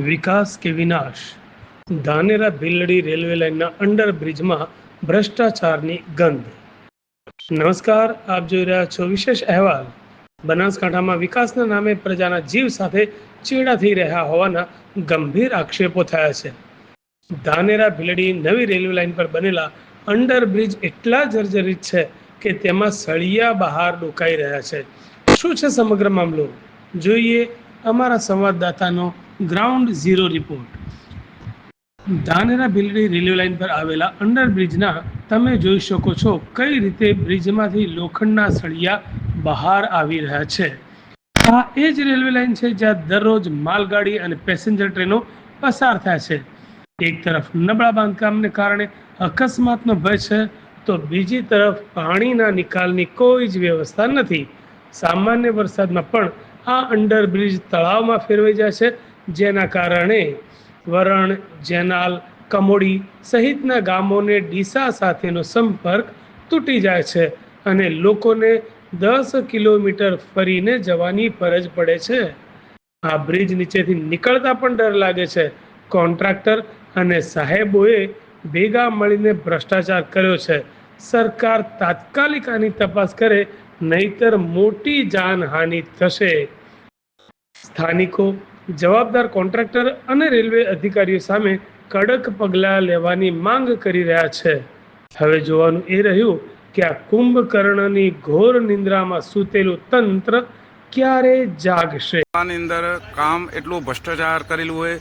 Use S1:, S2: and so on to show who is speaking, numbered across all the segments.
S1: विकास के विनाश Dhanera Bhiladi railway line under bridge में भ्रष्टाचार की गंध। नमस्कार, आप જોઈ રહ્યા છો વિશેષ અહેવાલ। બનાસકાંઠામાં વિકાસના નામે પ્રજાના જીવ સાથે ચેડા થઈ રહ્યા હોવાના ગંભીર આક્ષેપો થયા છે। ધાનેરા ભીલડી નવી રેલવે લાઇન પર બનેલા અંડર બ્રિજ એટલા જર્જરિત છે કે તેમાં સળિયા બહાર ડોકાઈ રહ્યા છે। શું છે સમગ્ર મામલો, જોઈએ અમારા સંવાદદાતાનો ground zero report. Dhanera Bhildi railway line પર આવેલા અંડર બ્રિજના તમે જોઈ શકો છો કઈ રીતે બ્રિજમાંથી લોખંડના સળિયા બહાર આવી રહ્યા છે। આ એ જ રેલવે લાઇન છે જ્યાં દરરોજ માલગાડી અને પેસેન્જર ટ્રેનો પસાર થાય છે। એક તરફ નબળા બાંધકામને કારણે અકસ્માતનો ભય છે, તો બીજી તરફ પાણીના નિકાલની કોઈ જ વ્યવસ્થા નથી। સામાન્ય વરસાદમાં પણ આ અંડર બ્રિજ તળાવમાં ફેરવાઈ જાય છે, જેના કારણે વરણ, જેનાલ, કમોડી સહિતના ગામોને ડીસા સાથેનો સંપર્ક તૂટી જાય છે અને લોકોને 10 કિલોમીટર ફરીને જવાની ફરજ પડે છે। આ બ્રિજ નીચેથી નીકળતા પણ ડર લાગે છે। કોન્ટ્રાક્ટર અને સાહેબોએ ભેગા મળીને ભ્રષ્ટાચાર કર્યો છે। સરકાર તાત્કાલિક આની તપાસ કરે, નહીતર મોટી જાનહાનિ થશે। સ્થાનિકો જવાબદાર કોન્ટ્રાક્ટર અને રેલવે અધિકારીઓ સામે કડક પગલાં લેવાની માંગ કરી રહ્યા છે। હવે જોવાનું એ રહ્યું કે આ કુંભકર્ણની ઘોર નિંદ્રામાં સૂતેલું તંત્ર ક્યારે જાગશે।
S2: આની અંદર કામ એટલું ભ્રષ્ટાચાર કરેલું હોય,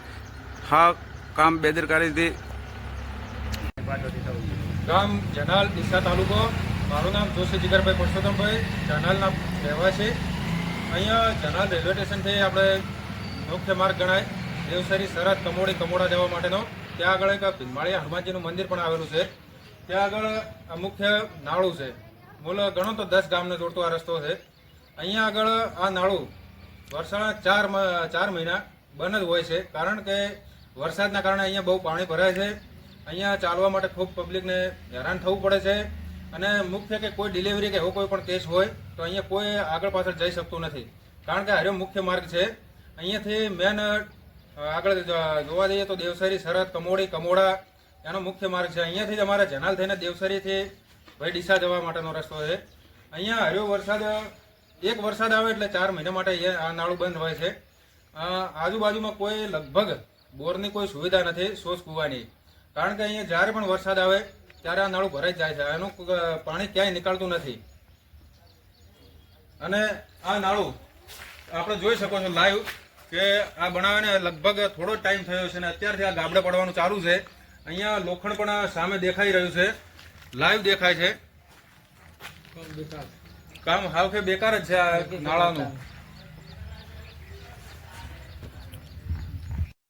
S2: હા કામ બેદરકારીથી।
S3: ગામ જનાલ, ડીસા તાલુકો। મારું નામ જોશી જીગરભાઈ પરસોત્તમભાઈ, જનાલના રહેવાસી। અહીંયા જનાલ રેલવે સ્ટેશનથી આપણે મુખ્ય માર્ગ ગણાય દેવસરી, સરહદ, કમોડી, કમોડા જવા માટેનો। ત્યાં આગળ એક ભીલમાળિયા હનુમાનજીનું મંદિર પણ આવેલું છે। ત્યાં આગળ આ મુખ્ય નાળું છે, બોલો ગણો તો 10 ગામને જોડતો આ રસ્તો છે। અહીંયા આગળ આ નાળું વર્ષના 4 મહિના બંધ જ હોય છે, કારણ કે વરસાદના કારણે અહીંયા બહુ પાણી ભરાય છે। અહીંયા ચાલવા માટે ખૂબ પબ્લિકને હેરાન થવું પડે છે અને મુખ્ય કે કોઈ ડિલિવરી કે એવો કોઈ પણ કેસ હોય તો અહીંયા કોઈ આગળ પાછળ જઈ શકતું નથી, કારણ કે હાર્યો મુખ્ય માર્ગ છે। અહીંયાથી મેન આગળ જોવા જઈએ તો દેવસરી, સરહદ, કમોડી, કમોડા એનો મુખ્ય માર્ગ છે। અહીંયાથી જ અમારે જનાલ થઈને દેવસરીથી ભાઈ ડીસા જવા માટેનો રસ્તો છે। અહીંયા હાર્યો એક વરસાદ આવે એટલે 4 મહિના માટે આ નાળું બંધ હોય છે। આજુબાજુમાં કોઈ લગભગ બોરની કોઈ સુવિધા નથી, સોસ કૂવાની, કારણ કે અહીંયા જ્યારે પણ વરસાદ આવે ત્યારે આ નાળું ભરાઈ જાય છે, એનું પાણી ક્યાંય નીકળતું નથી। અને આ નાળું આપણે જોઈ શકો છો લાઈવ કે આ બનાવીને લગભગ થોડો ટાઈમ થયો છે અને અત્યારથી આ ગાબડે પડવાનું ચાલુ છે। અહીંયા લોખંડ પણ સામે દેખાઈ રહ્યું છે, લાઈવ દેખાય છે। કામ હાવ કે બેકાર જ છે આ નાળાનું।